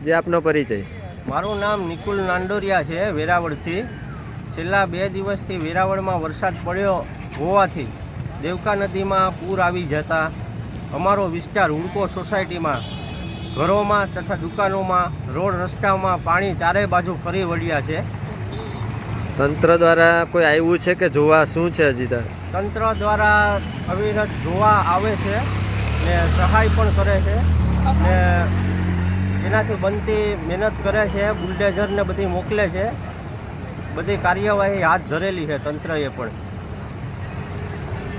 જે આપનો પરિચય? મારું નામ નિકુલ નાંદોરિયા છે, વેરાવળથી. છેલ્લા 2 દિવસથી વેરાવળમાં વરસાદ પડ્યો હોવાથી દેવકા નદીમાં પૂર આવી જતા અમારો વિસ્તાર હુડકો સોસાયટીમાં ઘરોમાં તથા દુકાનોમાં, રોડ રસ્તામાં પાણી ચારે બાજુ ફરી વળ્યા છે. તંત્ર દ્વારા કોઈ આવ્યું છે કે જોવા? શું છે હજી તક? તંત્ર દ્વારા અવિરત જોવા આવે છે ને સહાય પણ કરે છે ને એનાથી બનતી મહેનત કરે છે. બુલડેઝરને બધી મોકલે છે. બધી કાર્યવાહી હાથ ધરેલી છે તંત્રએ પણ.